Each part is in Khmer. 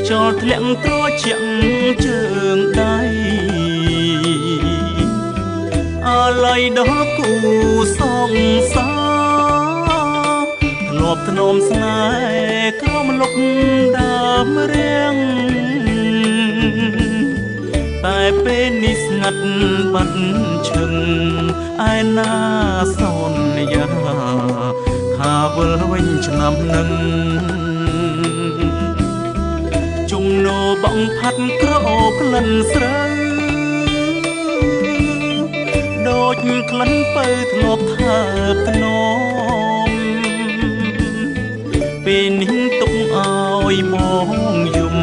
ចោលធ្លាក់ត្រជាក់ជើងដៃអាឡ័យដល់គូសងសាធ្លាប់ធ្នមស្នេហ៍ក្រមលុបដើមរៀងតែពេលនេះស្ងាត់បាត់ឈឹងឯណាសន្យាថាវិលវិញឆ្នាំនឹងជំនោបងផាត់ក្រអូបក្លិនស្រូវដូចក្លិនពៅធ្លាប់ថាថ្នមពេលនេះទុកឲ្យបងយំ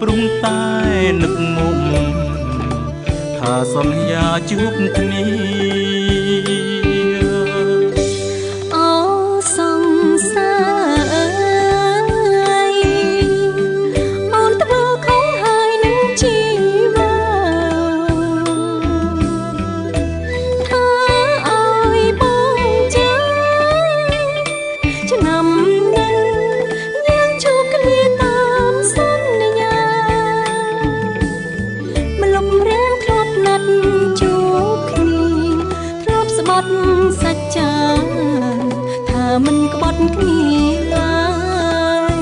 ព្រមតែនឹកមុំថាសន្យាជួបគ្នាអូសង្សារអូនធ្វើខុសហើយនឹងជីវាថាឲ្យបងចាំឆ្នាំនឹងយើងជួបគ្នាតាមសន្យាម្លប់រៀងធ្លាប់ណាត់ជួបគ្នាធ្លាប់ស្បត់សច្ចាថាមិនក្បត់គ្នាឡើយ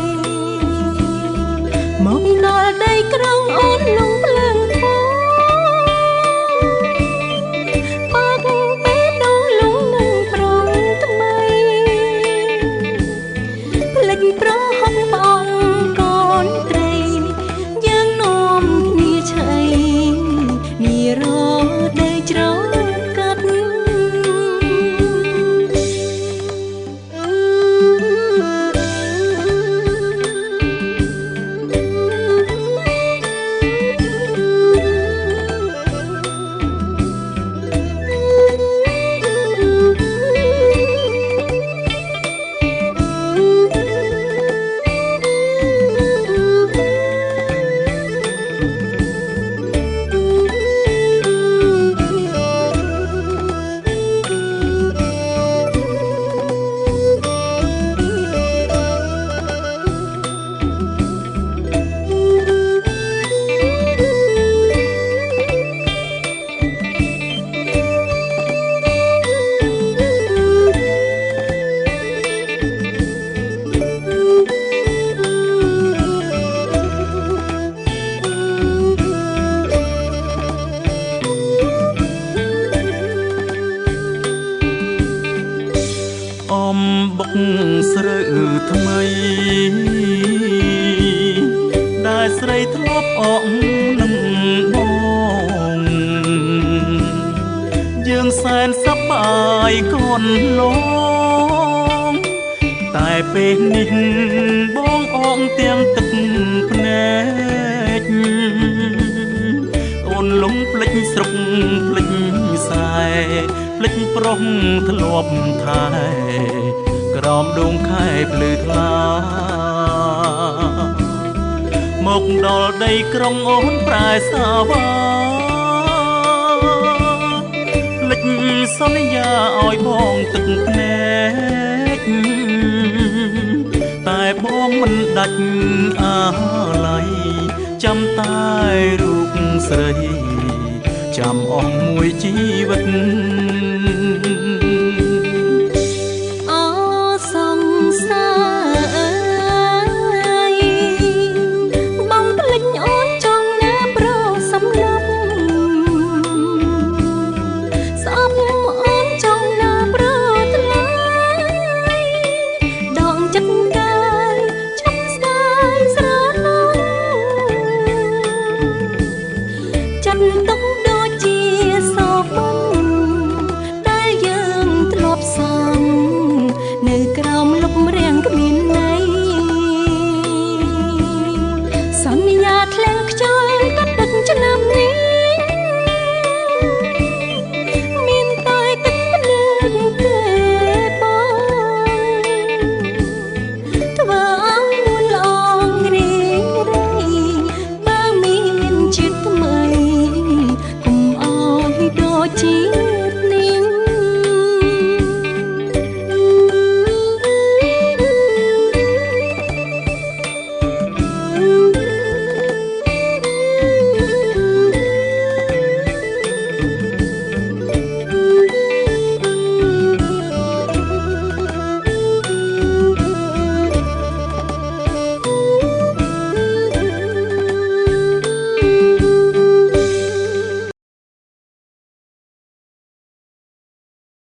មកដល់ដីក្រងអូនលងភ្លើងធំបាក់ពេលដងលងនឹងប្រងថ្មីផ្លេចប្រហុកបងកូនត្រីយើងនាំគ្នាឆៃនារដីច្រត់កាត់អំបុកស្រូវថ្មីដែលស្រីធ្លាប់អងនឹងបងយើងសែនសប្បាយកូនលងតែពេលនេះបងអងទាំងទឹកភ្នែកអូនលំភ្លេចស្រុកភ្លេចខ្សែភ្លេចប្រុសធ្លាប់ថែក្រោមដងខែភ្លឺថ្លាមកដល់ដីក្រុងអូនប្រែសាវាភ្លេចសន្យាឲ្យបងទឹកភ្នែកតែបងមិនដាច់អាឡ័យចាំតែរូបស្រីចាំអស់មួយជីវិតអូសង្សារបងភ្លេចអូនចង់ណាប្រសំឡប់ស្អប់អូនចង់ណាប្រថ្លៃដងចិត្តកាយឈប់ស្ដាយស្រណោចិត្តទុកដូចជាសោកដែលយើងធ្លាប់សងនៅក្រោមលុបរាំងគ្មានន័យសន្យាធ្លា